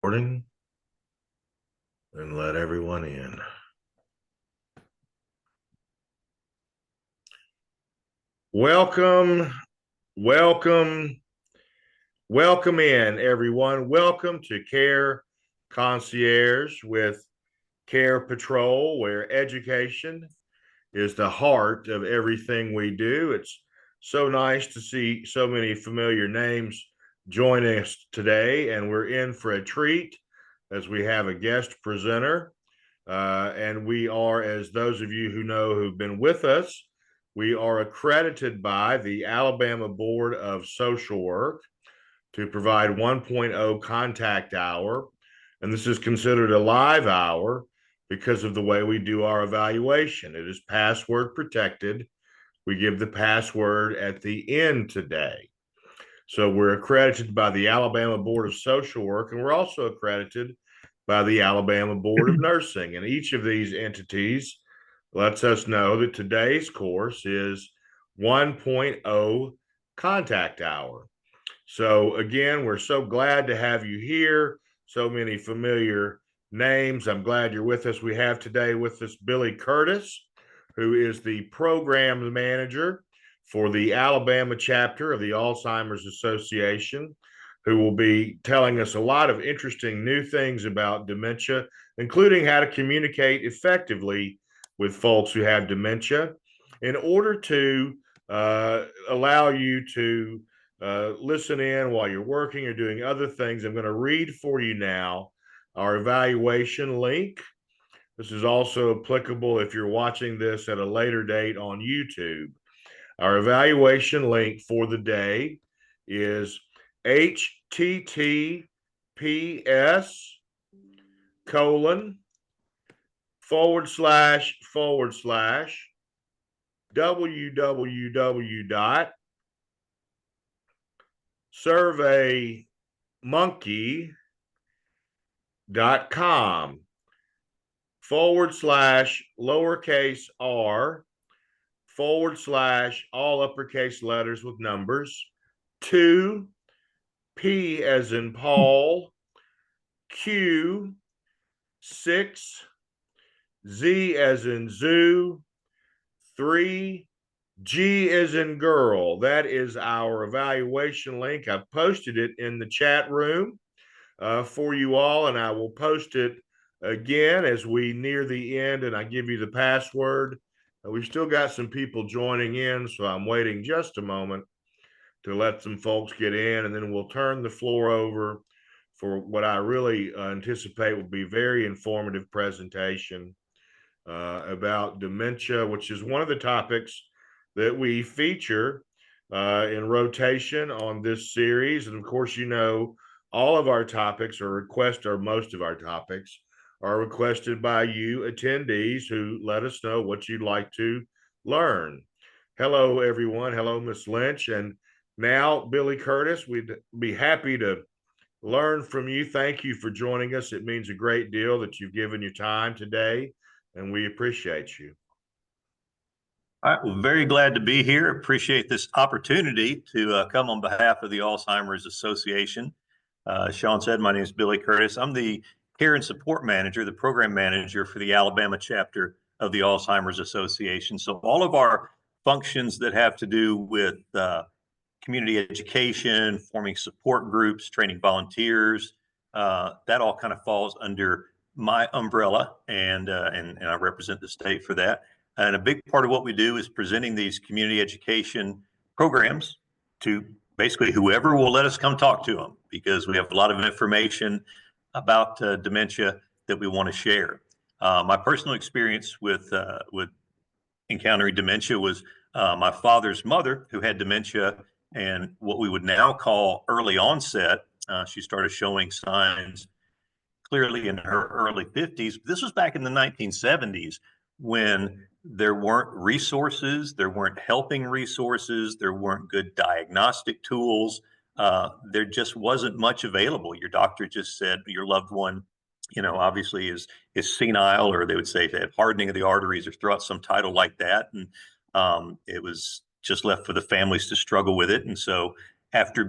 Recording and let everyone in. Welcome in, everyone. Welcome to Care Concierge with Carepatrol, where education is the heart of everything we do. It's so nice to see so many familiar names join us today, and we're in for a treat as we have a guest presenter. And we are, as those of you who know who've been with us, we are accredited by the Alabama Board of Social Work to provide 1.0 contact hour. And this is considered a live hour because of the way we do our evaluation. It is password protected. We give the password at the end today. So we're accredited by the Alabama Board of Social Work, and we're also accredited by the Alabama Board of Nursing. And each of these entities lets us know that today's course is 1.0 contact hour. So again, we're so glad to have you here. So many familiar names. I'm glad you're with us. We have today with us Billy Curtis, who is the program manager for the Alabama chapter of the Alzheimer's Association, who will be telling us a lot of interesting new things about dementia, including how to communicate effectively with folks who have dementia in order to allow you to listen in while you're working or doing other things. I'm going to read for you now our evaluation link. This is also applicable if you're watching this at a later date on YouTube. Our evaluation link for the day is https://surveymonkey.com/lowercase r/ all uppercase letters with numbers 2 P as in Paul Q 6 Z as in zoo 3 G as in girl. That is our evaluation link. I've posted it in the chat room for you all, and I will post it again as we near the end and I give you the password. We've still got some people joining in, so I'm waiting just a moment to let some folks get in, and then we'll turn the floor over for what I really anticipate will be very informative presentation about dementia, which is one of the topics that we feature in rotation on this series. And of course, you know, all of our topics or most of our topics are requested by you attendees who let us know what you'd like to learn. Hello, everyone. Hello, Ms. Lynch. And now, Billy Curtis, we'd be happy to learn from you. Thank you for joining us. It means a great deal that you've given your time today, and we appreciate you. All right, well, very glad to be here. Appreciate this opportunity to come on behalf of the Alzheimer's Association. Sean said, my name is Billy Curtis. I'm the Care and Support Manager, the Program Manager for the Alabama chapter of the Alzheimer's Association. So all of our functions that have to do with community education, forming support groups, training volunteers, that all kind of falls under my umbrella, and I represent the state for that. And a big part of what we do is presenting these community education programs to basically whoever will let us come talk to them, because we have a lot of information about dementia that we want to share. My personal experience with encountering dementia was my father's mother, who had dementia and what we would now call early onset. She started showing signs clearly in her early 50s. This was back in the 1970s when there weren't resources, there weren't helping resources, there weren't good diagnostic tools. There just wasn't much available. Your doctor just said your loved one, you know, obviously is senile, or they would say they had hardening of the arteries or throw out some title like that. And it was just left for the families to struggle with it. And so after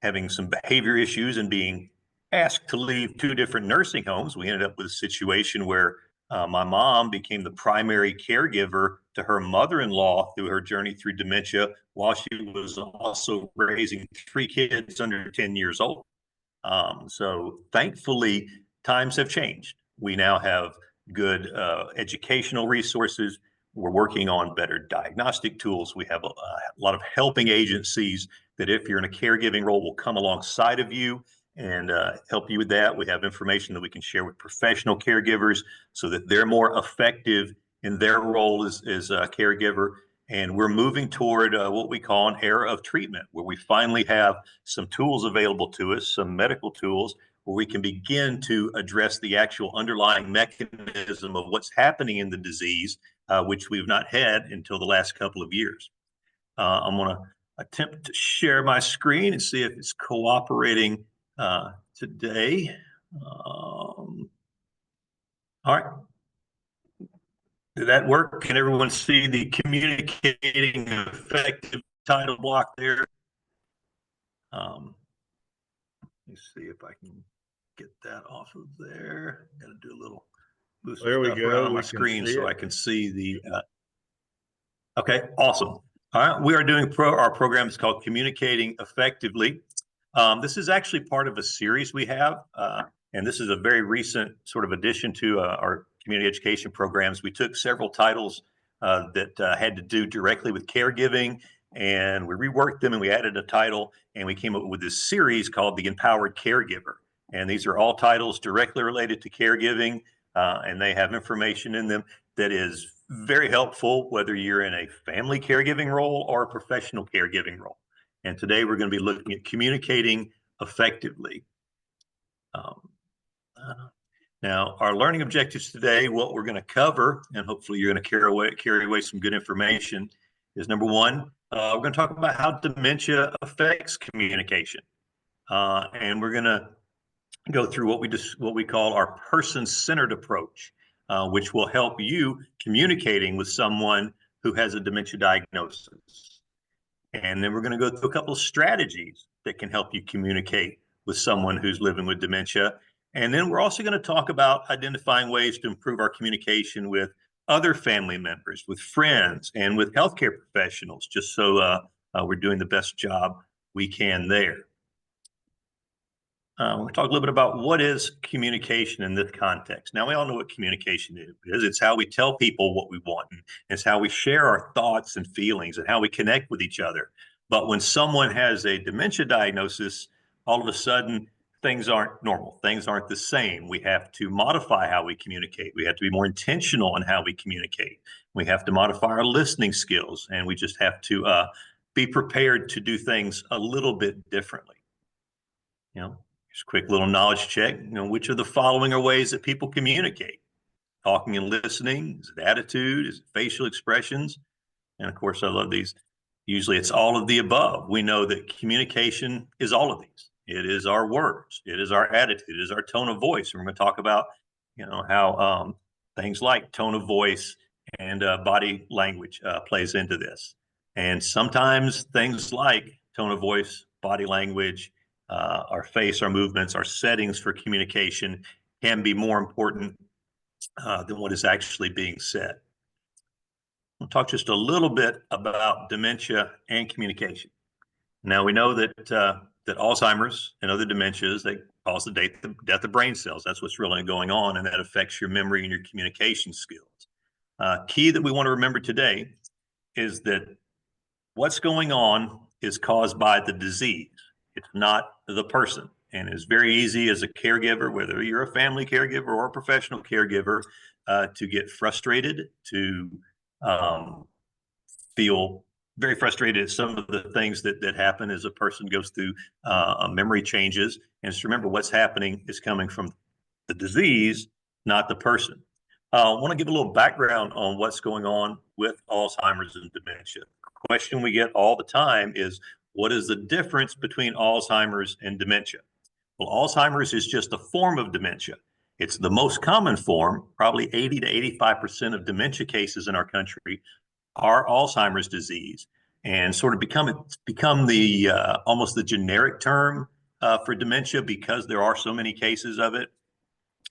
having some behavior issues and being asked to leave two different nursing homes. We ended up with a situation where my mom became the primary caregiver to her mother-in-law through her journey through dementia, while she was also raising three kids under 10 years old. So thankfully, times have changed. We now have good educational resources. We're working on better diagnostic tools. We have a lot of helping agencies that, if you're in a caregiving role, will come alongside of you and help you with that. We have information that we can share with professional caregivers so that they're more effective in their role as a caregiver. And we're moving toward what we call an era of treatment, where we finally have some tools available to us, some medical tools, where we can begin to address the actual underlying mechanism of what's happening in the disease, which we've not had until the last couple of years. I'm going to attempt to share my screen and see if it's cooperating today. All right. Did that work? Can everyone see the communicating effective title block there? Let's see if I can get that off of there. Got to do a little move There we stuff go. around on my We can screen see so it. I can see the. Okay, awesome. All right, we are doing our program is called Communicating Effectively. This is actually part of a series we have, and this is a very recent sort of addition to our community education programs. We took several titles that had to do directly with caregiving, and we reworked them and we added a title, and we came up with this series called The Empowered Caregiver. And these are all titles directly related to caregiving, and they have information in them that is very helpful, whether you're in a family caregiving role or a professional caregiving role. And today we're going to be looking at communicating effectively. Now, our learning objectives today, what we're going to cover, and hopefully you're going to carry away some good information, is number one, we're going to talk about how dementia affects communication. And we're going to go through what we call our person-centered approach, which will help you communicating with someone who has a dementia diagnosis. And then we're going to go through a couple of strategies that can help you communicate with someone who's living with dementia. And then we're also going to talk about identifying ways to improve our communication with other family members, with friends, and with healthcare professionals, just so we're doing the best job we can there. We'll talk a little bit about what is communication in this context. Now, we all know what communication is. It's how we tell people what we want. And it's how we share our thoughts and feelings and how we connect with each other. But when someone has a dementia diagnosis, all of a sudden, things aren't normal. Things aren't the same. We have to modify how we communicate. We have to be more intentional in how we communicate. We have to modify our listening skills. And we just have to be prepared to do things a little bit differently. You know, just a quick little knowledge check. You know, which of the following are ways that people communicate? Talking and listening? Is it attitude? Is it facial expressions? And of course, I love these. Usually it's all of the above. We know that communication is all of these. It is our words. It is our attitude. It is our tone of voice. And we're going to talk about, you know, how things like tone of voice and body language plays into this. And sometimes things like tone of voice, body language, our face, our movements, our settings for communication can be more important than what is actually being said. We'll talk just a little bit about dementia and communication. Now, we know that that Alzheimer's and other dementias, they cause the death of brain cells. That's what's really going on, and that affects your memory and your communication skills. Key that we want to remember today is that what's going on is caused by the disease. It's not the person. And it's very easy as a caregiver, whether you're a family caregiver or a professional caregiver, to get frustrated, to feel very frustrated at some of the things that happen as a person goes through memory changes. And just remember, what's happening is coming from the disease, not the person. I want to give a little background on what's going on with Alzheimer's and dementia. The question we get all the time is, what is the difference between Alzheimer's and dementia? Well, Alzheimer's is just a form of dementia. It's the most common form. Probably 80 to 85% of dementia cases in our country are Alzheimer's disease, and sort of become the almost the generic term for dementia because there are so many cases of it.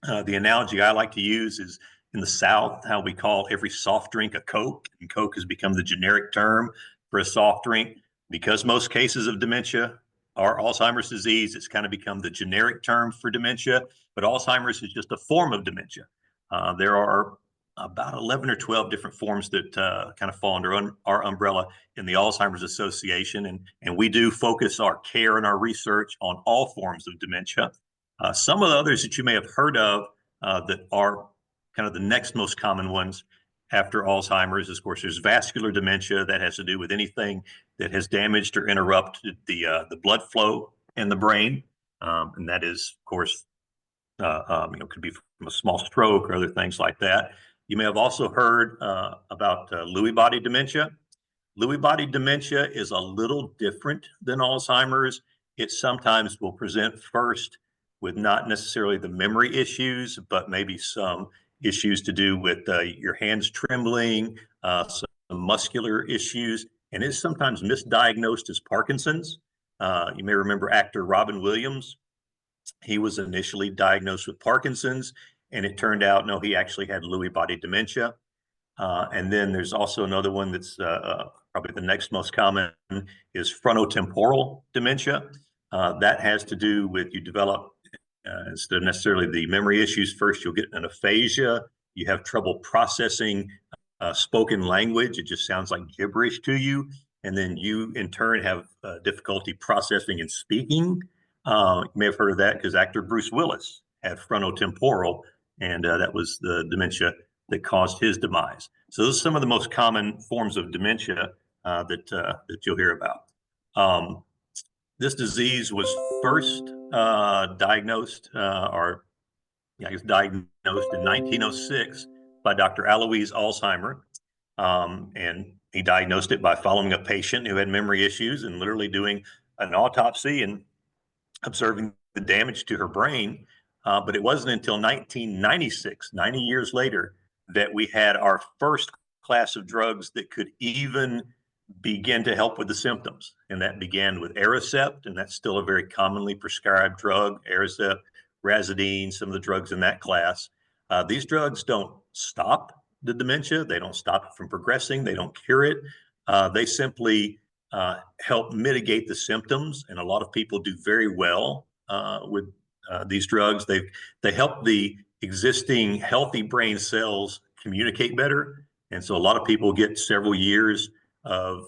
The analogy I like to use is in the South, how we call every soft drink a Coke, and Coke has become the generic term for a soft drink. Because most cases of dementia are Alzheimer's disease, it's kind of become the generic term for dementia, but Alzheimer's is just a form of dementia. There are about 11 or 12 different forms that kind of fall under our umbrella in the Alzheimer's Association, and we do focus our care and our research on all forms of dementia. Some of the others that you may have heard of that are kind of the next most common ones after Alzheimer's, of course, there's vascular dementia that has to do with anything that has damaged or interrupted the blood flow in the brain, and that is, of course, could be from a small stroke or other things like that. You may have also heard about Lewy body dementia. Lewy body dementia is a little different than Alzheimer's. It sometimes will present first with not necessarily the memory issues, but maybe some issues to do with your hands trembling, some muscular issues, and is sometimes misdiagnosed as Parkinson's. You may remember actor Robin Williams. He was initially diagnosed with Parkinson's, and it turned out, no, he actually had Lewy body dementia. And then there's also another one that's probably the next most common is frontotemporal dementia. That has to do with you develop, instead of necessarily the memory issues, first you'll get an aphasia. You have trouble processing spoken language. It just sounds like gibberish to you. And then you, in turn, have difficulty processing and speaking. You may have heard of that because actor Bruce Willis had frontotemporal, and that was the dementia that caused his demise. So those are some of the most common forms of dementia that you'll hear about. This disease was first diagnosed in 1906 by Dr. Alois Alzheimer, and he diagnosed it by following a patient who had memory issues and literally doing an autopsy and observing the damage to her brain. But it wasn't until 1996, 90 years later, that we had our first class of drugs that could even begin to help with the symptoms. And that began with Aricept, and that's still a very commonly prescribed drug, Aricept, Razidine, some of the drugs in that class. These drugs don't stop the dementia. They don't stop it from progressing. They don't cure it. They simply help mitigate the symptoms, and a lot of people do very well with these drugs. They help the existing healthy brain cells communicate better, and so a lot of people get several years of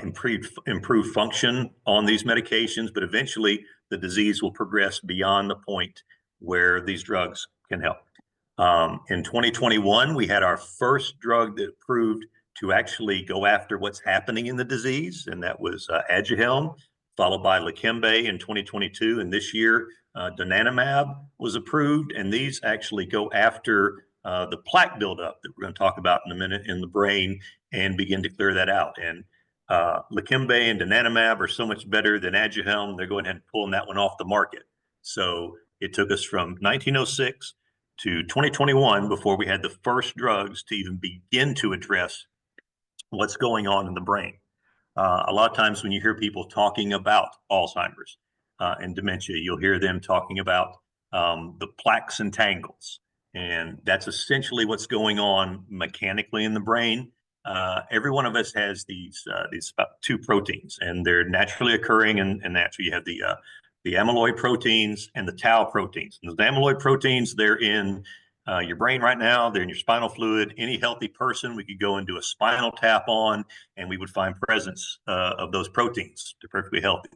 improved function on these medications, but eventually the disease will progress beyond the point where these drugs can help. In 2021, we had our first drug that proved to actually go after what's happening in the disease, and that was Aduhelm, followed by Leqembi in 2022. And this year, donanemab was approved, and these actually go after the plaque buildup that we're going to talk about in a minute in the brain and begin to clear that out. And Leqembi and donanemab are so much better than Aduhelm, they're going ahead and pulling that one off the market. So it took us from 1906 to 2021 before we had the first drugs to even begin to address what's going on in the brain. A lot of times when you hear people talking about Alzheimer's and dementia, you'll hear them talking about the plaques and tangles. And that's essentially what's going on mechanically in the brain. Every one of us has these about two proteins, and they're naturally occurring. And naturally, you have the amyloid proteins and the tau proteins. And the amyloid proteins, they're in your brain right now. They're in your spinal fluid. Any healthy person, we could go and do a spinal tap on, and we would find presence of those proteins. They're perfectly healthy.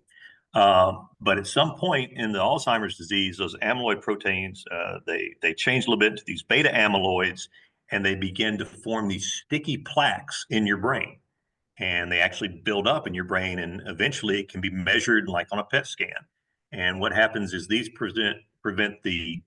But at some point in the Alzheimer's disease, those amyloid proteins, they change a little bit to these beta amyloids, and they begin to form these sticky plaques in your brain. And they actually build up in your brain, and eventually it can be measured like on a PET scan. And what happens is these prevent the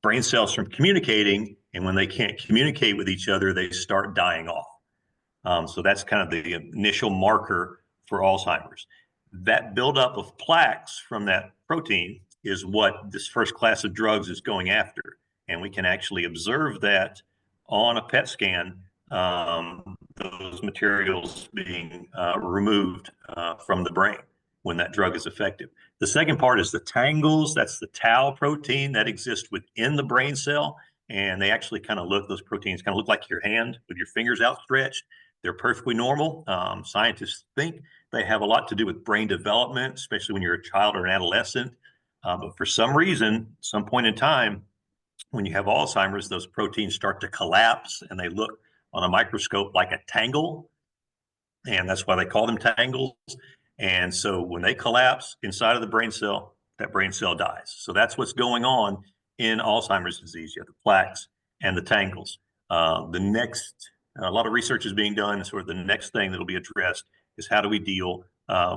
brain cells from communicating, and when they can't communicate with each other, they start dying off. So that's kind of the initial marker for Alzheimer's. That buildup of plaques from that protein is what this first class of drugs is going after. And we can actually observe that on a PET scan, those materials being removed from the brain when that drug is effective. The second part is the tangles. That's the tau protein that exists within the brain cell. And they actually kind of look, those proteins kind of look like your hand with your fingers outstretched. They're perfectly normal. Scientists think they have a lot to do with brain development, especially when you're a child or an adolescent. But for some reason, some point in time, when you have Alzheimer's, those proteins start to collapse and they look on a microscope like a tangle. And that's why they call them tangles. And so when they collapse inside of the brain cell, that brain cell dies. So that's what's going on in Alzheimer's disease. You have the plaques and the tangles. A lot of research is being done. Sort of the next thing that'll be addressed is how do we deal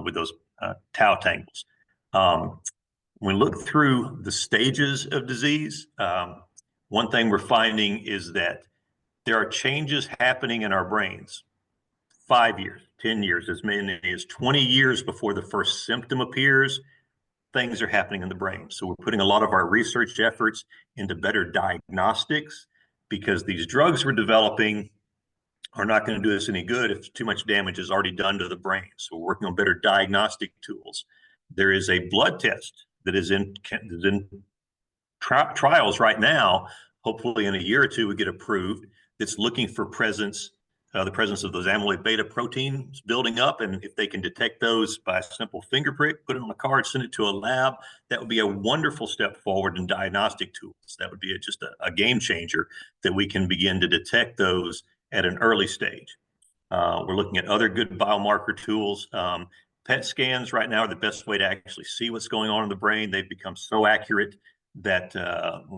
with those tau tangles. When we look through the stages of disease, one thing we're finding is that there are changes happening in our brains 5 years, 10 years, as many as 20 years before the first symptom appears. Things are happening in the brain. So we're putting a lot of our research efforts into better diagnostics, because these drugs we're developing are not going to do us any good if too much damage is already done to the brain. So we're working on better diagnostic tools. There is a blood test that is in trials right now. Hopefully in a year or two we get approved. That's looking for the presence of those amyloid beta proteins building up. And if they can detect those by a simple finger prick, put it on a card, send it to a lab, that would be a wonderful step forward in diagnostic tools. That would be just a game changer, that we can begin to detect those at an early stage. We're looking at other good biomarker tools. PET scans right now are the best way to actually see what's going on in the brain. They've become so accurate that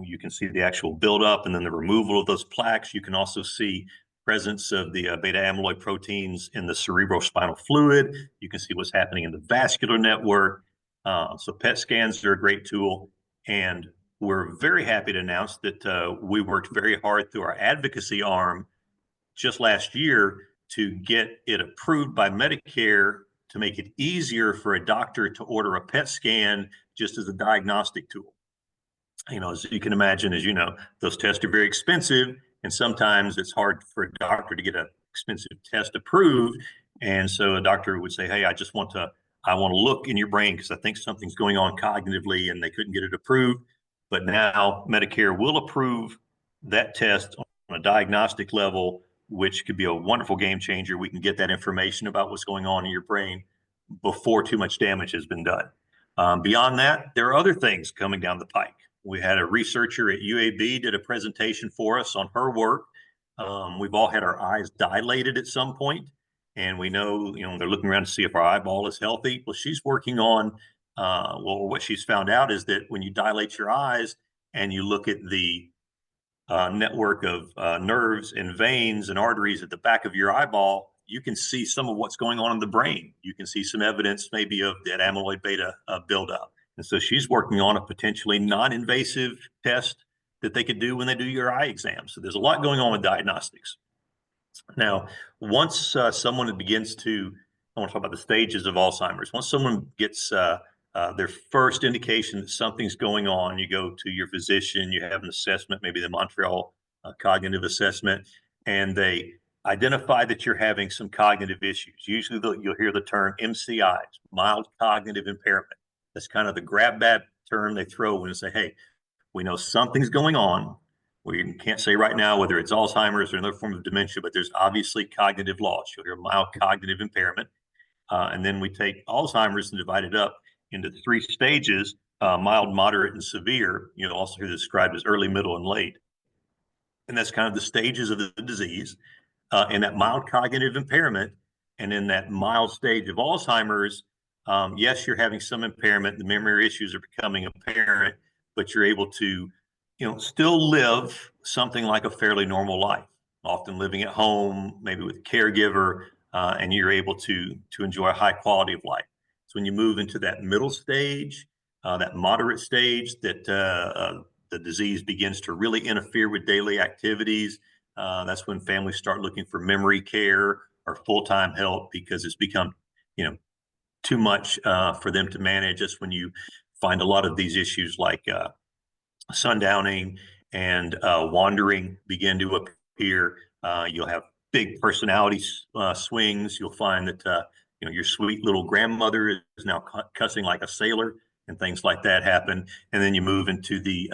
you can see the actual buildup and then the removal of those plaques. You can also see presence of the beta amyloid proteins in the cerebrospinal fluid. You can see what's happening in the vascular network. So PET scans are a great tool. And we're very happy to announce that we worked very hard through our advocacy arm just last year to get it approved by Medicare to make it easier for a doctor to order a PET scan just as a diagnostic tool. As you can imagine, as you know, those tests are very expensive, and sometimes it's hard for a doctor to get an expensive test approved. And so a doctor would say, hey, I want to look in your brain because I think something's going on cognitively, and they couldn't get it approved. But now Medicare will approve that test on a diagnostic level, which could be a wonderful game changer. We can get that information about what's going on in your brain before too much damage has been done. Beyond that, there are other things coming down the pike. We had a researcher at UAB did a presentation for us on her work. We've all had our eyes dilated at some point, and we know, they're looking around to see if our eyeball is healthy. Well, she's working on, what she's found out is that when you dilate your eyes and you look at the network of nerves and veins and arteries at the back of your eyeball, you can see some of what's going on in the brain. You can see some evidence maybe of that amyloid beta buildup. And so she's working on a potentially non-invasive test that they could do when they do your eye exam. So there's a lot going on with diagnostics. Now, once someone begins to, I want to talk about the stages of Alzheimer's. Once someone gets their first indication that something's going on, you go to your physician, you have an assessment, maybe the Montreal cognitive assessment, and they identify that you're having some cognitive issues. Usually you'll hear the term MCIs, mild cognitive impairment. That's kind of the grab bag term they throw when they say, hey, we know something's going on. We can't say right now whether it's Alzheimer's or another form of dementia, but there's obviously cognitive loss. You'll hear mild cognitive impairment. And then we take Alzheimer's and divide it up into 3 stages, mild, moderate, and severe. You'll also hear described as early, middle, and late. And that's kind of the stages of the disease. In that mild cognitive impairment and in that mild stage of Alzheimer's, yes, you're having some impairment. The memory issues are becoming apparent, but you're able to, still live something like a fairly normal life, often living at home, maybe with a caregiver, and you're able to enjoy a high quality of life. So when you move into that middle stage, that moderate stage, that the disease begins to really interfere with daily activities, that's when families start looking for memory care or full-time help because it's become, too much for them to manage. That's when you find a lot of these issues like sundowning and wandering begin to appear. You'll have big personality swings. You'll find that your sweet little grandmother is now cussing like a sailor. and things like that happen. And then you move into the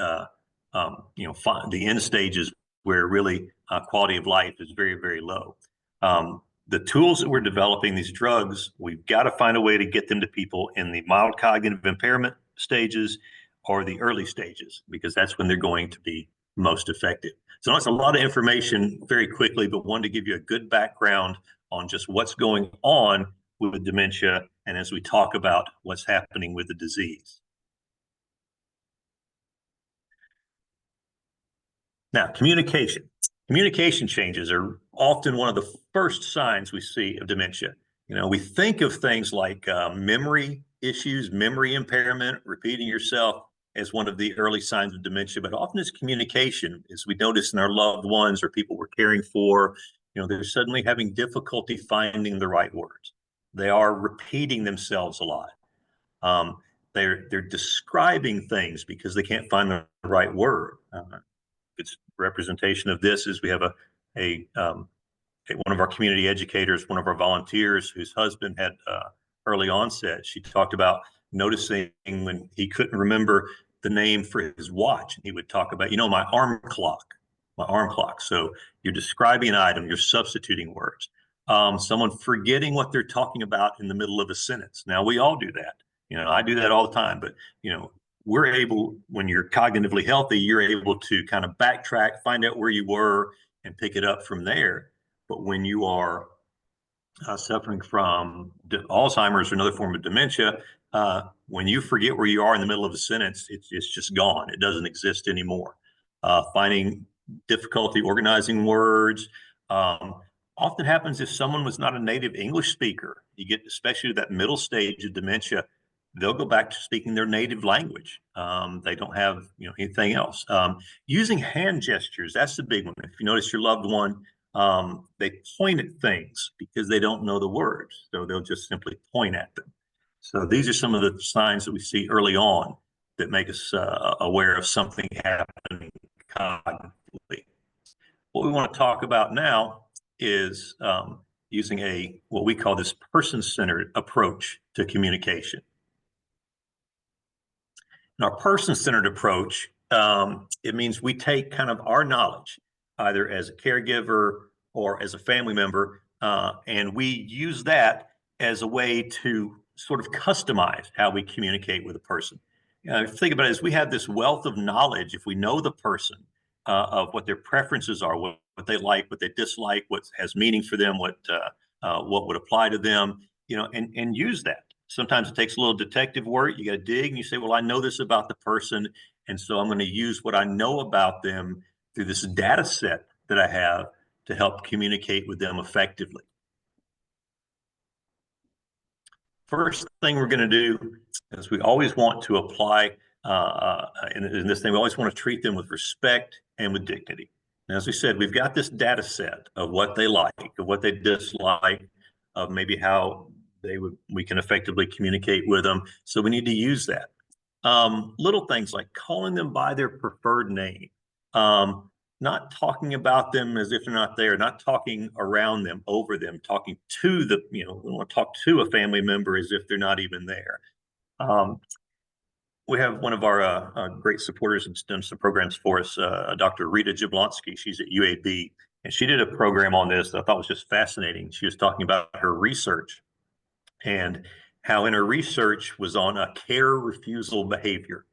the end stages where really quality of life is very, very low. The tools that we're developing, these drugs, we've got to find a way to get them to people in the mild cognitive impairment stages or the early stages, because that's when they're going to be most effective. So that's a lot of information very quickly, but wanted to give you a good background on just what's going on with dementia and as we talk about what's happening with the disease. Now, communication. Communication changes are often one of the first signs we see of dementia. We think of things like memory issues, memory impairment, repeating yourself as one of the early signs of dementia, but often it's communication, as we notice in our loved ones or people we're caring for. They're suddenly having difficulty finding the right words. They are repeating themselves a lot. They're describing things because they can't find the right word. It's representation of this is we have one of our community educators, one of our volunteers whose husband had early onset. She talked about noticing when he couldn't remember the name for his watch. He would talk about, my arm clock. So you're describing an item, you're substituting words. Someone forgetting what they're talking about in the middle of a sentence. Now, we all do that. I do that all the time, but, we're able, when you're cognitively healthy, you're able to kind of backtrack, find out where you were and pick it up from there. But when you are suffering from Alzheimer's or another form of dementia, when you forget where you are in the middle of a sentence, it's just gone. It doesn't exist anymore. Finding difficulty organizing words often happens if someone was not a native English speaker. You get especially that middle stage of dementia, they'll go back to speaking their native language. They don't have anything else. Using hand gestures, that's the big one. If you notice your loved one, they point at things because they don't know the words. So they'll just simply point at them. So these are some of the signs that we see early on that make us aware of something happening cognitively. What we want to talk about now is using what we call this person-centered approach to communication. In our person-centered approach, it means we take kind of our knowledge, either as a caregiver or as a family member, and we use that as a way to sort of customize how we communicate with a person. If you think about it, as we have this wealth of knowledge, if we know the person, of what their preferences are, what they like, what they dislike, what has meaning for them, what would apply to them, and use that. Sometimes it takes a little detective work. You got to dig and you say, well, I know this about the person. And so I'm going to use what I know about them through this data set that I have to help communicate with them effectively. First thing we're going to do is we always want to apply, in this thing, we always want to treat them with respect and with dignity. And as we said, we've got this data set of what they like, of what they dislike, of maybe how we can effectively communicate with them. So we need to use that. Little things like calling them by their preferred name, not talking about them as if they're not there, not talking around them, over them, talking to we want to talk to a family member as if they're not even there. We have one of our great supporters who's done some programs for us, Dr. Rita Jablonski. She's at UAB, and she did a program on this that I thought was just fascinating. She was talking about her research and how in her research was on a care refusal behavior.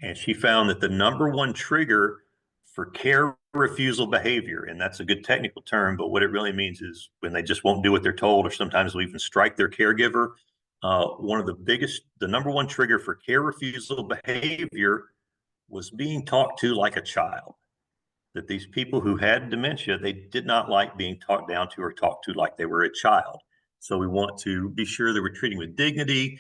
And she found that the number one trigger for care refusal behavior, and that's a good technical term, but what it really means is when they just won't do what they're told, or sometimes will even strike their caregiver. The number one trigger for care refusal behavior was being talked to like a child. That these people who had dementia, they did not like being talked down to or talked to like they were a child. So we want to be sure that we're treating with dignity.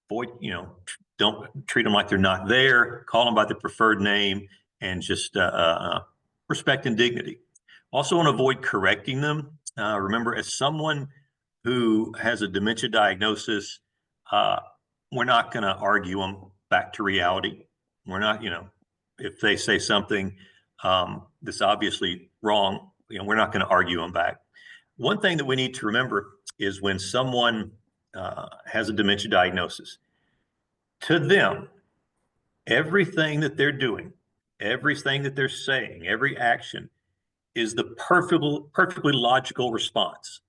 Don't treat them like they're not there. Call them by their preferred name, and just respect and dignity. Also want to avoid correcting them. Remember, as someone who has a dementia diagnosis, we're not going to argue them back to reality. We're not, if they say something that's obviously wrong, we're not going to argue them back. One thing that we need to remember is when someone has a dementia diagnosis, To them, everything that they're doing, everything that they're saying, every action is the perfectly logical response.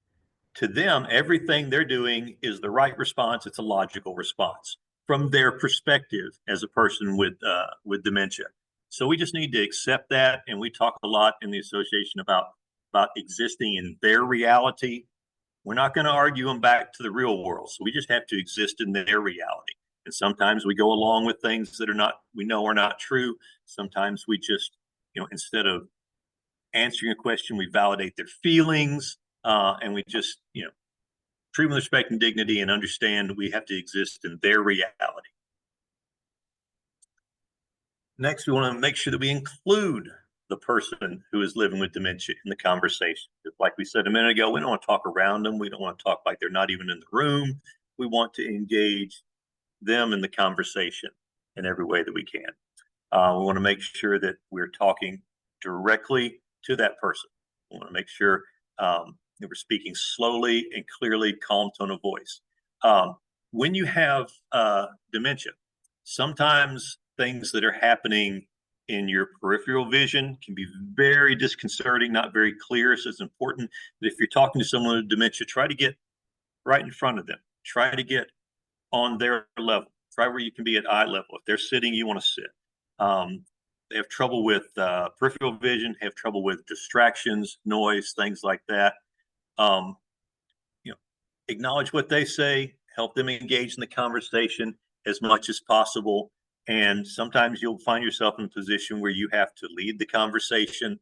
To them, everything they're doing is the right response. It's a logical response from their perspective as a person with dementia. So we just need to accept that, and we talk a lot in the association about existing in their reality. We're not going to argue them back to the real world. So we just have to exist in their reality. And sometimes we go along with things that are not, we know are not true. Sometimes we just, instead of answering a question, we validate their feelings, and we just, treat them with respect and dignity and understand we have to exist in their reality. Next, we want to make sure that we include the person who is living with dementia in the conversation. Just like we said a minute ago, we don't want to talk around them. We don't want to talk like they're not even in the room. We want to engage them in the conversation in every way that we can. We want to make sure that we're talking directly to that person. We want to make sure that we're speaking slowly and clearly, calm tone of voice. When you have dementia, sometimes things that are happening in your peripheral vision can be very disconcerting, not very clear. So it's important that if you're talking to someone with dementia, try to get right in front of them. Try to get on their level, right where you can be at eye level. If they're sitting, you want to sit. They have trouble with peripheral vision, have trouble with distractions, noise, things like that. Acknowledge what they say, help them engage in the conversation as much as possible. And sometimes you'll find yourself in a position where you have to lead the conversation.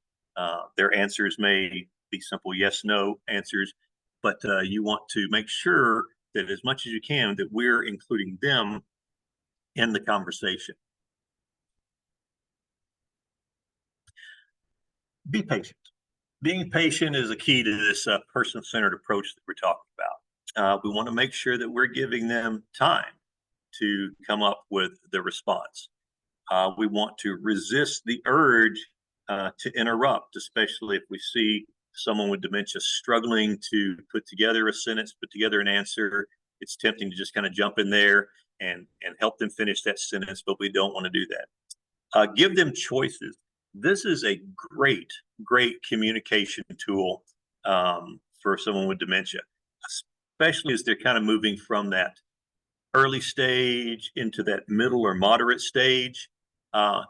Their answers may be simple yes, no answers, but you want to make sure that as much as you can, that we're including them in the conversation. Be patient. Being patient is a key to this person-centered approach that we're talking about. We want to make sure that we're giving them time to come up with the response. We want to resist the urge to interrupt, especially if we see someone with dementia struggling to put together a sentence, put together an answer. It's tempting to just kind of jump in there and help them finish that sentence, but we don't want to do that. Give them choices. This is a great communication tool for someone with dementia, especially as they're kind of moving from that early stage into that middle or moderate stage.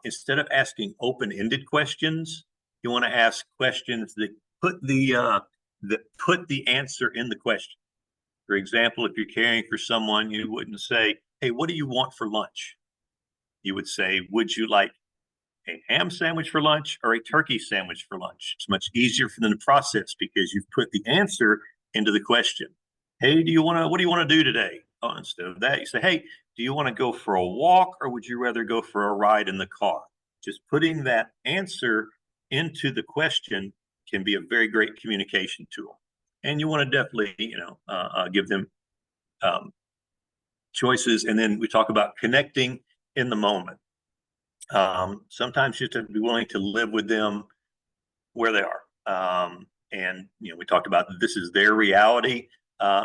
Instead of asking open-ended questions, you want to ask questions that put the answer in the question. For example, if you're caring for someone, you wouldn't say, "Hey, what do you want for lunch?" You would say, "Would you like a ham sandwich for lunch or a turkey sandwich for lunch?" It's much easier for them to process because you've put the answer into the question. "Hey, what do you want to do today?" Oh, instead of that, you say, "Hey, do you want to go for a walk or would you rather go for a ride in the car?" Just putting that answer into the question can be a very great communication tool. And you want to definitely, give them choices. And then we talk about connecting in the moment. Sometimes you have to be willing to live with them where they are. And we talked about this is their reality.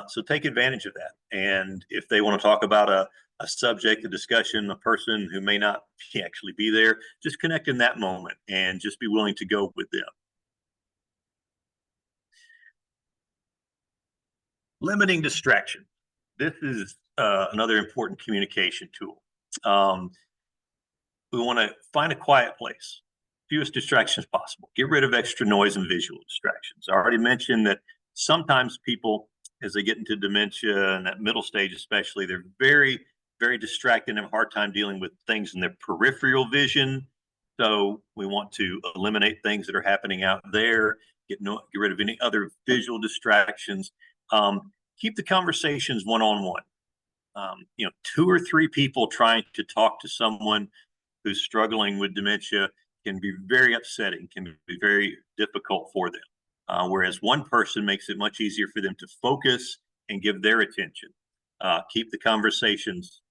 So take advantage of that. And if they want to talk about a subject, a discussion, a person who may not actually be there, just connect in that moment and just be willing to go with them. Limiting distraction. This is another important communication tool. We want to find a quiet place, fewest distractions possible. Get rid of extra noise and visual distractions. I already mentioned that sometimes people, as they get into dementia and that middle stage especially, they're very, very distracted and have a hard time dealing with things in their peripheral vision. So we want to eliminate things that are happening out there, get rid of any other visual distractions. Keep the conversations one-on-one. 2 or 3 people trying to talk to someone who's struggling with dementia can be very upsetting, can be very difficult for them. Whereas one person makes it much easier for them to focus and give their attention. Keep the conversations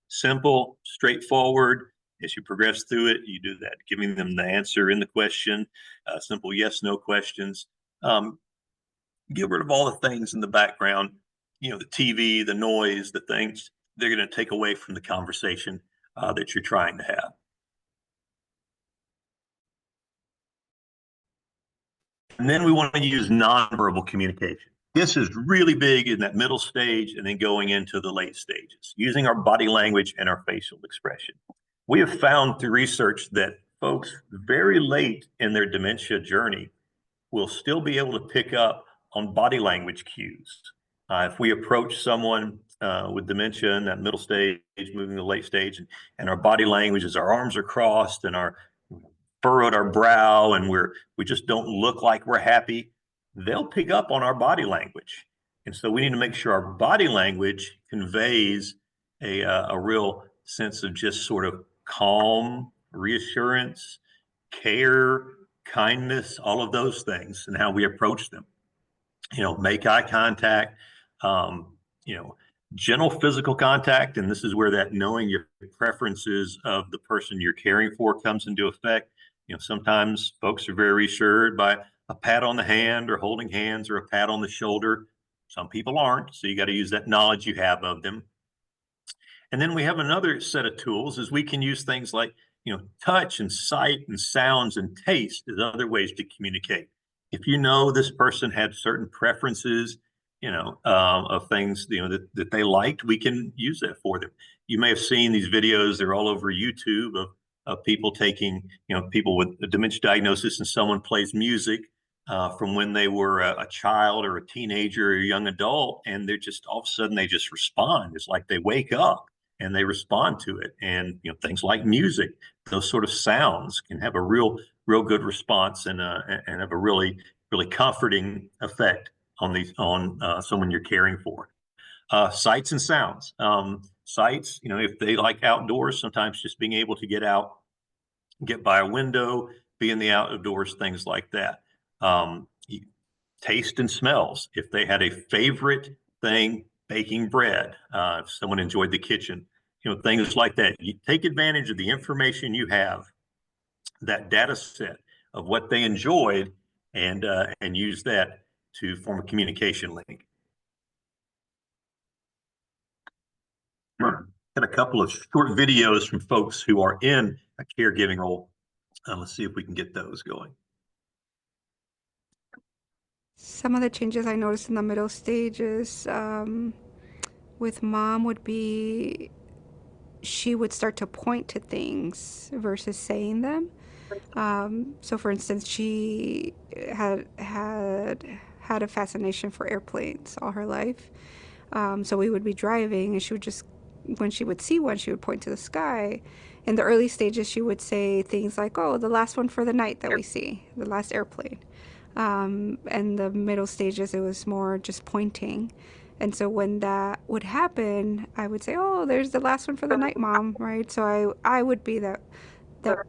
simple, straightforward. As you progress through it, you do that, giving them the answer in the question, simple yes, no questions. Get rid of all the things in the background, the TV, the noise, the things they're going to take away from the conversation that you're trying to have. And then we want to use nonverbal communication. This is really big in that middle stage and then going into the late stages, using our body language and our facial expression. We have found through research that folks very late in their dementia journey will still be able to pick up on body language cues. If we approach someone with dementia in that middle stage, moving to the late stage, and our body language is our arms are crossed and our furrowed our brow and we just don't look like we're happy, they'll pick up on our body language. And so we need to make sure our body language conveys a real sense of just sort of calm, reassurance, care, kindness, all of those things, and how we approach them. Make eye contact, um, you know, gentle physical contact. And this is where that knowing your preferences of the person you're caring for comes into effect. Sometimes folks are very reassured by a pat on the hand or holding hands or a pat on the shoulder. Some people aren't. So you got to use that knowledge you have of them. And then we have another set of tools is we can use things like, touch and sight and sounds and taste as other ways to communicate. If you know this person had certain preferences, of things, that they liked, we can use that for them. You may have seen these videos, they're all over YouTube of people taking, people with a dementia diagnosis and someone plays music from when they were a child or a teenager or a young adult. And they're just, all of a sudden they just respond. It's like they wake up and they respond to it. And things like music, those sort of sounds can have a real good response and have a really comforting effect on someone you're caring for. Sights and sounds. Sights, if they like outdoors, sometimes just being able to get out, get by a window, be in the outdoors, things like that. Taste and smells. If they had a favorite thing, baking bread, if someone enjoyed the kitchen, things like that. You take advantage of the information you have, that data set of what they enjoyed, and use that to form a communication link. Got a couple of short videos from folks who are in a caregiving role. Let's see if we can get those going. Some of the changes I noticed in the middle stages with mom would be she would start to point to things versus saying them. So, for instance, she had a fascination for airplanes all her life. So we would be driving, and she would just, when she would see one, she would point to the sky. In the early stages, she would say things like, "Oh, the last one for the night that we see, the last airplane." And the middle stages, it was more just pointing. And so when that would happen, I would say, "Oh, there's the last one for the night, Mom," right? So I would be that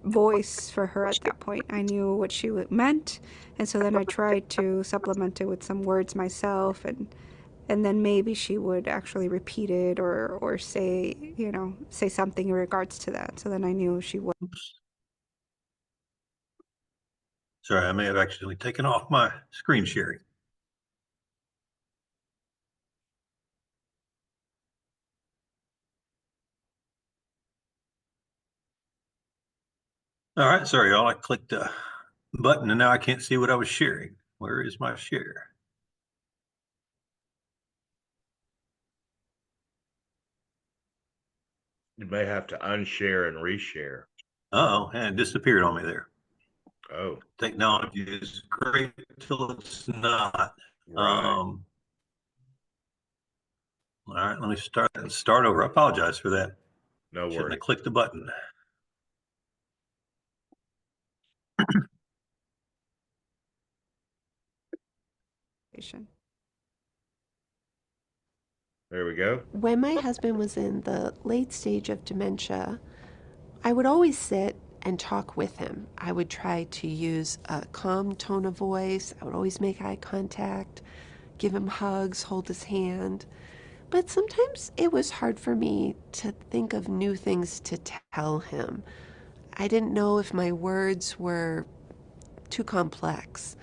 voice for her at that point. I knew what she meant, and so then I tried to supplement it with some words myself, and then maybe she would actually repeat it or say something in regards to that. So then I knew she would. Oops. Sorry, I may have accidentally taken off my screen sharing. All right, sorry, y'all. I clicked a button and now I can't see what I was sharing. Where is my share? You may have to unshare and reshare. Oh, and it disappeared on me there. Oh, Technology is great until it's not. right. All right, let me start over. I apologize for that. No Shouldn't worries. have clicked the button. There we go. When my husband was in the late stage of dementia, I would always sit and talk with him. I would try to use a calm tone of voice. I would always make eye contact, give him hugs, hold his hand. But sometimes it was hard for me to think of new things to tell him. I didn't know if my words were too complex.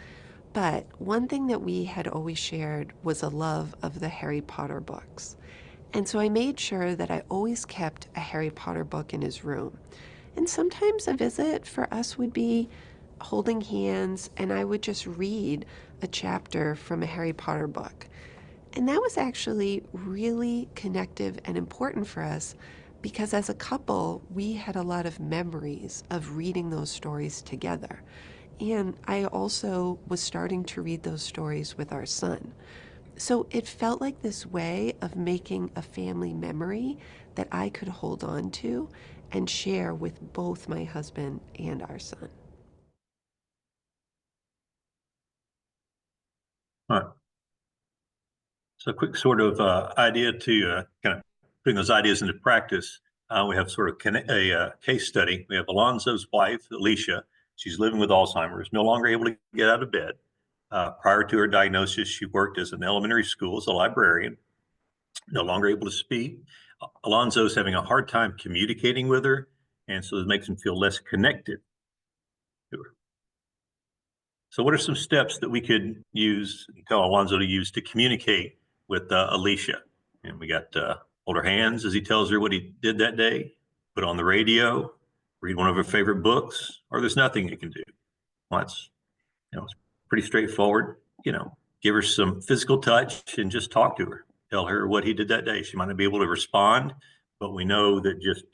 But one thing that we had always shared was a love of the Harry Potter books. And so I made sure that I always kept a Harry Potter book in his room. And sometimes a visit for us would be holding hands, and I would just read a chapter from a Harry Potter book. And that was actually really connective and important for us because as a couple, we had a lot of memories of reading those stories together. And I also was starting to read those stories with our son. So it felt like this way of making a family memory that I could hold on to and share with both my husband and our son. All right. So a quick sort of idea to kind of bring those ideas into practice. We have sort of a case study. We have Alonzo's wife, Alicia. She's living with Alzheimer's, no longer able to get out of bed. Prior to her diagnosis, she worked as an elementary school as a librarian, no longer able to speak. Alonzo's having a hard time communicating with her, and so it makes him feel less connected to her. So what are some steps that we could use, tell Alonzo to use to communicate with Alicia? And we got hold her hands as he tells her what he did that day, put on the radio, read one of her favorite books, or there's nothing you can do. Well, it's pretty straightforward. Give her some physical touch and just talk to her. Tell her what he did that day. She might not be able to respond, but we know that just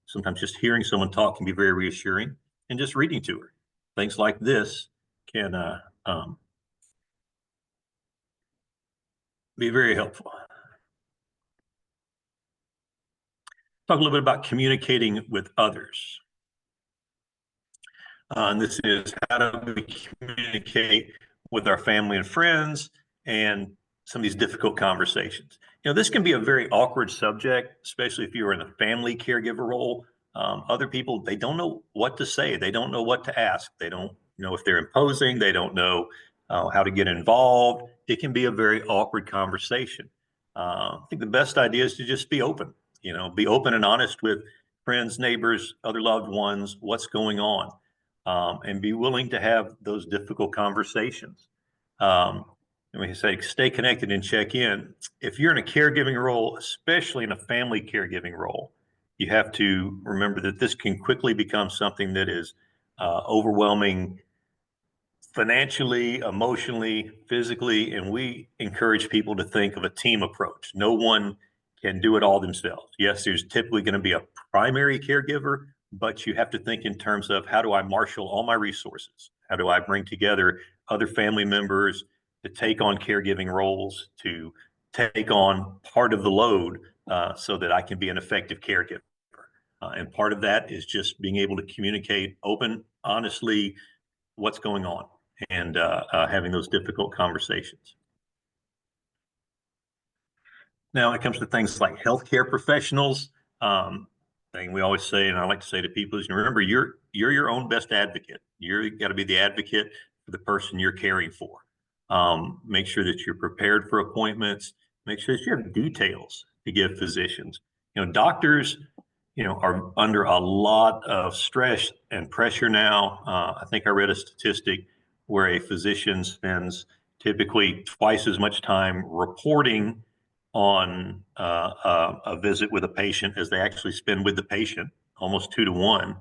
sometimes just hearing someone talk can be very reassuring, and just reading to her. Things like this can be very helpful. Talk a little bit about communicating with others. And this is how do we communicate with our family and friends and some of these difficult conversations. This can be a very awkward subject, especially if you're in a family caregiver role. Other people, they don't know what to say. They don't know what to ask. They don't know if they're imposing. They don't know how to get involved. It can be a very awkward conversation. I think the best idea is to just be open, be open and honest with friends, neighbors, other loved ones, what's going on. And be willing to have those difficult conversations. And we say, stay connected and check in. If you're in a caregiving role, especially in a family caregiving role, you have to remember that this can quickly become something that is overwhelming financially, emotionally, physically, and we encourage people to think of a team approach. No one can do it all themselves. Yes, there's typically going to be a primary caregiver, but you have to think in terms of how do I marshal all my resources? How do I bring together other family members to take on caregiving roles, to take on part of the load so that I can be an effective caregiver? And part of that is just being able to communicate open, honestly, what's going on, and having those difficult conversations. Now, when it comes to things like healthcare professionals, thing we always say, and I like to say to people is, remember, you're your own best advocate. You got to be the advocate for the person you're caring for. Make sure that you're prepared for appointments. Make sure that you have details to give physicians. Doctors, are under a lot of stress and pressure now. I think I read a statistic where a physician spends typically twice as much time reporting on a visit with a patient as they actually spend with the patient, almost 2 to 1.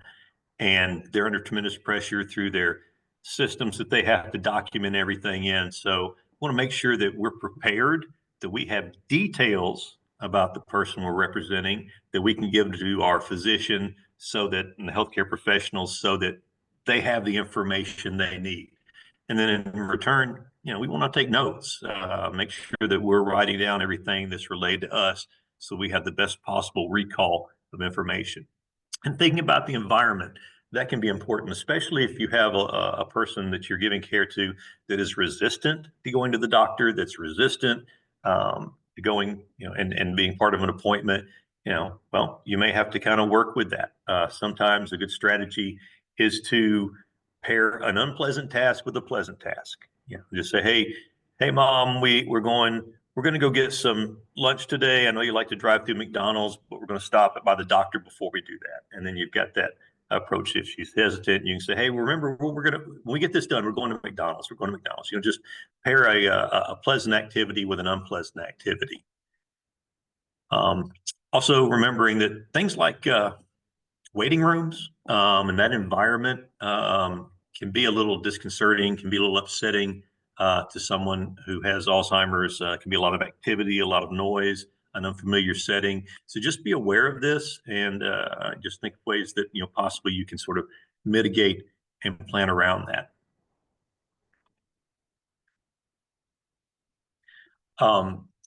And they're under tremendous pressure through their systems that they have to document everything in. So I want to make sure that we're prepared, that we have details about the person we're representing that we can give to our physician and the healthcare professionals so that they have the information they need. And then in return, we want to take notes, make sure that we're writing down everything that's related to us so we have the best possible recall of information. And thinking about the environment, that can be important, especially if you have a person that you're giving care to that is resistant to going to the doctor, that's resistant to going, and being part of an appointment. Well, you may have to kind of work with that. Sometimes a good strategy is to pair an unpleasant task with a pleasant task. Just say, hey, mom, we're going to go get some lunch today. I know you like to drive through McDonald's, but we're going to stop by the doctor before we do that. And then you've got that approach. If she's hesitant, you can say, hey, remember, when we get this done, we're going to McDonald's. We're going to McDonald's. Just pair a pleasant activity with an unpleasant activity. Also remembering that things like waiting rooms and that environment can be a little disconcerting, can be a little upsetting to someone who has Alzheimer's. Can be a lot of activity, a lot of noise, an unfamiliar setting. So just be aware of this and just think of ways that possibly you can sort of mitigate and plan around that.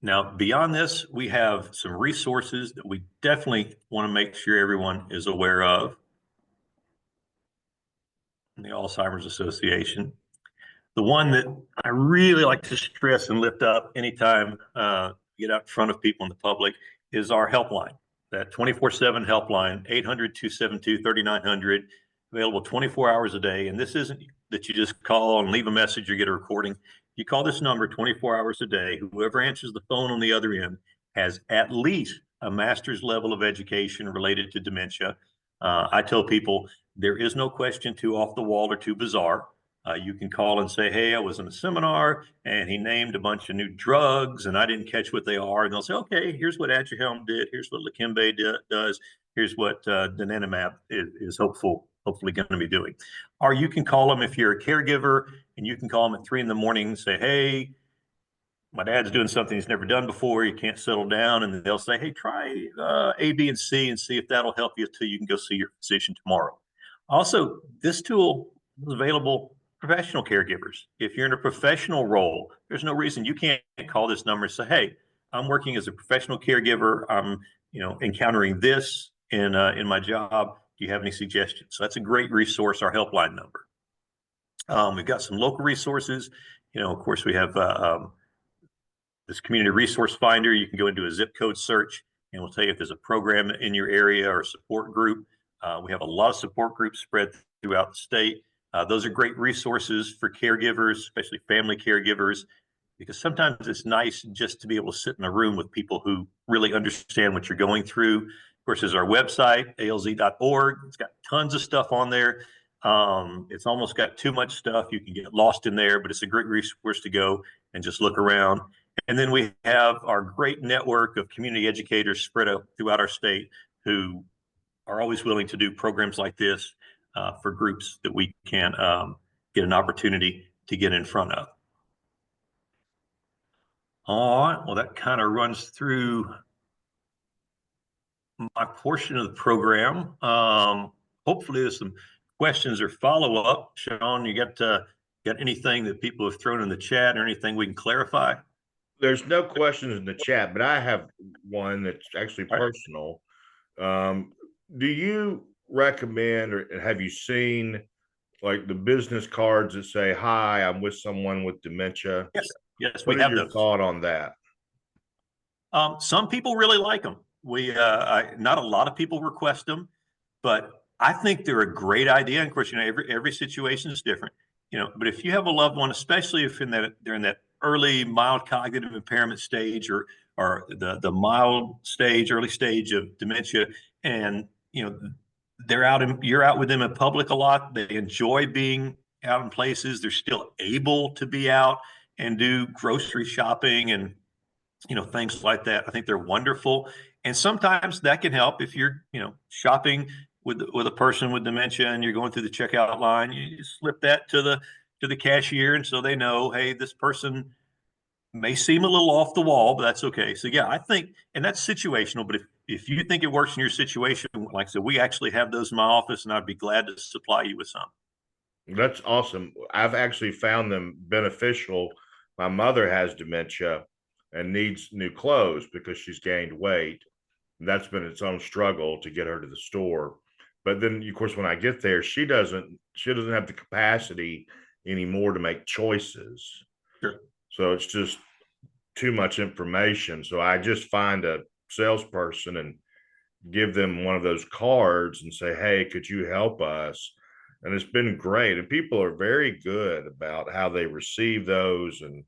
Now, beyond this, we have some resources that we definitely want to make sure everyone is aware of in the Alzheimer's Association. The one that I really like to stress and lift up anytime get out in front of people in the public is our helpline, that 24/7 helpline, 800-272-3900, available 24 hours a day. And this isn't that you just call and leave a message or get a recording. You call this number 24 hours a day. Whoever answers the phone on the other end has at least a master's level of education related to dementia. I tell people there is no question too off the wall or too bizarre. You can call and say, hey, I was in a seminar and he named a bunch of new drugs and I didn't catch what they are. And they'll say, okay, here's what Aduhelm did. Here's what Leqembi does. Here's what donanemab is hopefully going to be doing. Or you can call them if you're a caregiver, and you can call them at 3 a.m. and say, hey, my dad's doing something he's never done before. He can't settle down. And they'll say, hey, try A, B, and C and see if that'll help you till you can go see your physician tomorrow. Also, this tool is available professional caregivers. If you're in a professional role, there's no reason you can't call this number and say, hey, I'm working as a professional caregiver. I'm encountering this in my job. Do you have any suggestions? So that's a great resource, our helpline number. We've got some local resources. Of course, we have this community resource finder. You can go into a zip code search and we'll tell you if there's a program in your area or a support group. We have a lot of support groups spread throughout the state. Those are great resources for caregivers, especially family caregivers, because sometimes it's nice just to be able to sit in a room with people who really understand what you're going through. Of course, there's our website, alz.org. It's got tons of stuff on there. It's almost got too much stuff. You can get lost in there, but it's a great resource to go and just look around. And then we have our great network of community educators spread out throughout our state who are always willing to do programs like this for groups that we can get an opportunity to get in front of. All right, well, that kind of runs through my portion of the program. Hopefully there's some questions or follow-up. Sean, you got anything that people have thrown in the chat or anything we can clarify? There's no questions in the chat, but I have one that's actually personal. Do you recommend, or have you seen like the business cards that say, hi, I'm with someone with dementia? Yes, we have those. What is your thought on that? Some people really like them. Not a lot of people request them, but I think they're a great idea. And of course, every situation is different. But if you have a loved one, especially if they're in that early mild cognitive impairment stage or the mild stage, early stage of dementia, and you're out with them in public a lot. They enjoy being out in places. They're still able to be out and do grocery shopping and things like that. I think they're wonderful. And sometimes that can help if you're shopping with a person with dementia and you're going through the checkout line. You slip that to the cashier, and so they know, hey, this person may seem a little off the wall, but that's okay. So yeah, I think, and that's situational, but if you think it works in your situation, like I said, we actually have those in my office and I'd be glad to supply you with some. That's awesome. I've actually found them beneficial. My mother has dementia and needs new clothes because she's gained weight. And that's been its own struggle to get her to the store. But then, of course, when I get there, she doesn't have the capacity anymore to make choices. Sure. So it's just too much information. So I just find a salesperson and give them one of those cards and say, hey, could you help us? And it's been great. And people are very good about how they receive those, and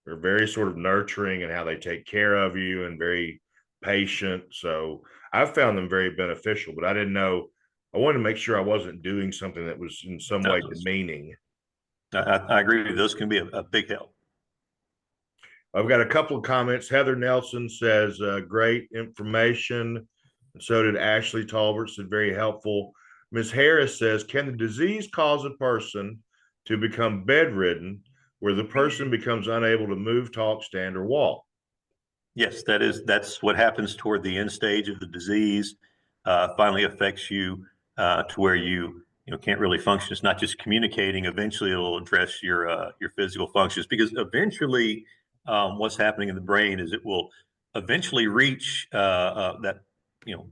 they're very sort of nurturing and how they take care of you and very patient. So I've found them very beneficial, but I didn't know. I wanted to make sure I wasn't doing something that was in some way demeaning. I agree with you. Those can be a big help. I've got a couple of comments. Heather Nelson says, great information. And so did Ashley Talbert, said very helpful. Ms. Harris says, can the disease cause a person to become bedridden where the person becomes unable to move, talk, stand, or walk? Yes, that's what happens toward the end stage of the disease. Finally affects you to where you can't really function. It's not just communicating. Eventually, it'll address your physical functions, because eventually, what's happening in the brain is it will eventually reach that can't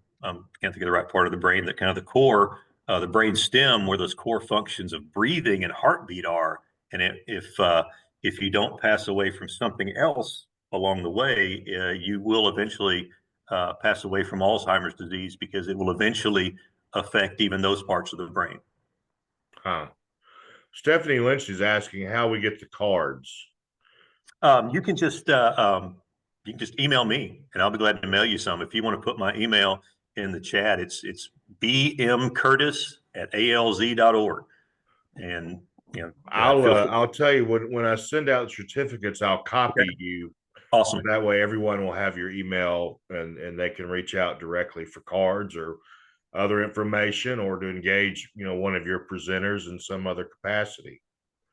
think of the right part of the brain, that kind of the core, the brain stem, where those core functions of breathing and heartbeat are. And if you don't pass away from something else along the way, you will eventually pass away from Alzheimer's disease, because it will eventually affect even those parts of the brain. Huh. Stephanie Lynch is asking how we get the cards. You can just email me, and I'll be glad to mail you some. If you want to put my email in the chat, it's bmcurtis@alz.org, and I'll tell you, when I send out certificates, I'll copy you. Awesome. That way, everyone will have your email, and they can reach out directly for cards or other information, or to engage, one of your presenters in some other capacity.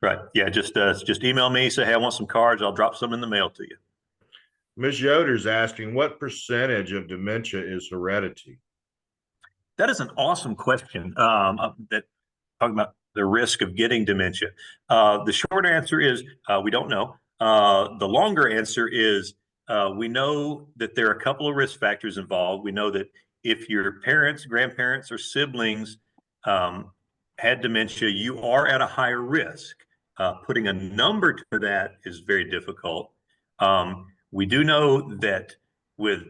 Right. Yeah. Just email me. Say, hey, I want some cards. I'll drop some in the mail to you. Ms. Yoder's asking, what percentage of dementia is heredity? That is an awesome question. That talking about the risk of getting dementia. The short answer is we don't know. The longer answer is we know that there are a couple of risk factors involved. We know that if your parents, grandparents, or siblings had dementia, you are at a higher risk. Putting a number to that is very difficult. We do know that with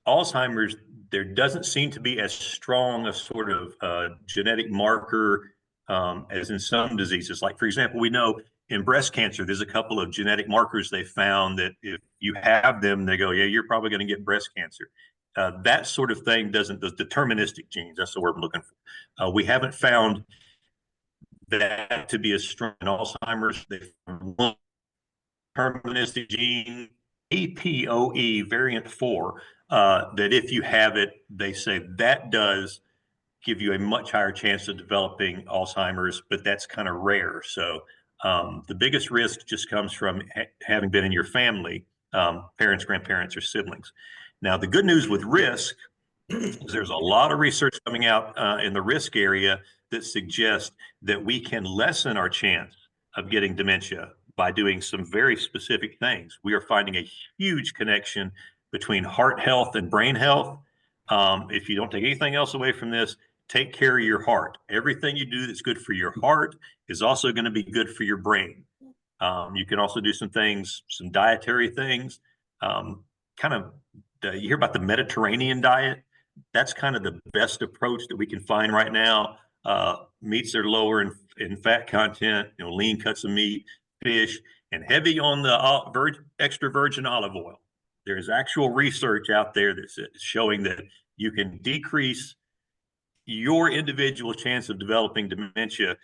Alzheimer's, there doesn't seem to be as strong a sort of genetic marker as in some diseases. Like, for example, we know in breast cancer, there's a couple of genetic markers they found that if you have them, they go, yeah, you're probably going to get breast cancer. That sort of thing doesn't, the deterministic genes, that's the word I'm looking for. We haven't found that to be as strong in Alzheimer's. They found one deterministic gene, APOE variant 4, that if you have it, they say that does give you a much higher chance of developing Alzheimer's, but that's kind of rare. So the biggest risk just comes from having been in your family, parents, grandparents, or siblings. Now, the good news with risk is there's a lot of research coming out in the risk area that suggests that we can lessen our chance of getting dementia by doing some very specific things. We are finding a huge connection between heart health and brain health. If you don't take anything else away from this, take care of your heart. Everything you do that's good for your heart is also going to be good for your brain. You can also do some things, some dietary things. You hear about the Mediterranean diet. That's kind of the best approach that we can find right now. Meats are lower in fat content, lean cuts of meat, fish, and heavy on the extra virgin olive oil. There's actual research out there that's showing that you can decrease your individual chance of developing dementia.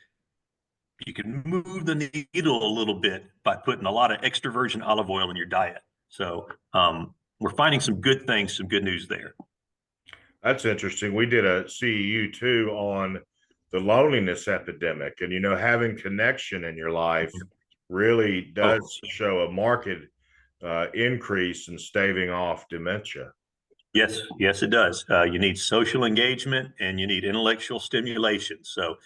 You can move the needle a little bit by putting a lot of extra virgin olive oil in your diet. So we're finding some good things, some good news there. That's interesting. We did a CEU too on the loneliness epidemic, and having connection in your life really does show a marked increase in staving off dementia. Yes, it does. You need social engagement and you need intellectual stimulation. So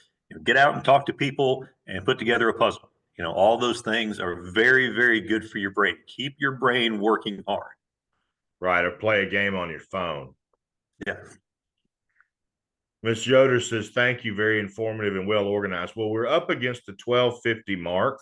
get out and talk to people and put together a puzzle. All those things are very, very good for your brain. Keep your brain working hard. Right, or play a game on your phone. Yeah. Ms. Yoder says, thank you, very informative and well organized. Well, we're up against the 12:50 mark,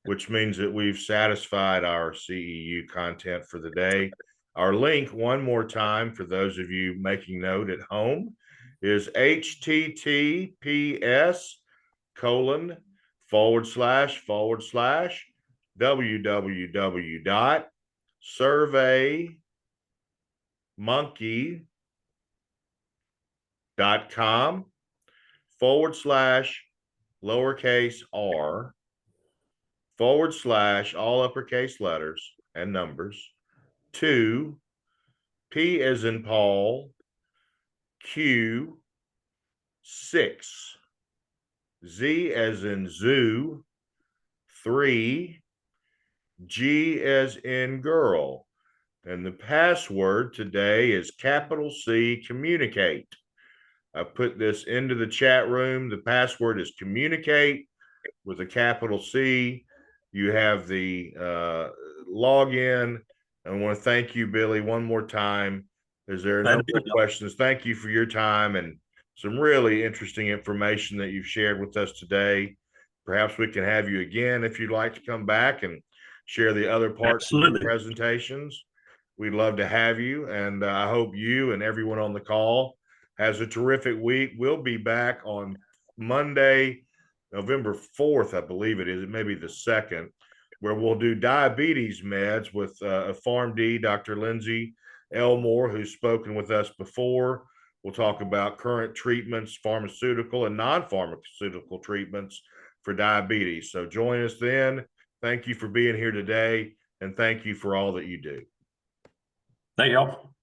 which means that we've satisfied our CEU content for the day. Our link, one more time for those of you making note at home, is https://www.surveymonkey.com/lowercase r/ all uppercase letters and numbers. 2, P as in Paul, Q, 6, Z as in zoo, 3, G as in girl. And the password today is capital C, communicate. I put this into the chat room. The password is communicate with a capital C. You have the login. I want to thank you, Billy, one more time. Is there a number of questions? Thank you for your time and some really interesting information that you've shared with us today. Perhaps we can have you again if you'd like to come back and share the other parts of your presentations. We'd love to have you, and I hope you and everyone on the call has a terrific week. We'll be back on Monday, November 4th, I believe it is. It may be the 2nd, where we'll do diabetes meds with a PharmD, Dr. Lindsay Elmore, who's spoken with us before. We'll talk about current treatments, pharmaceutical and non-pharmaceutical treatments for diabetes. So join us then. Thank you for being here today, and thank you for all that you do. Thank y'all.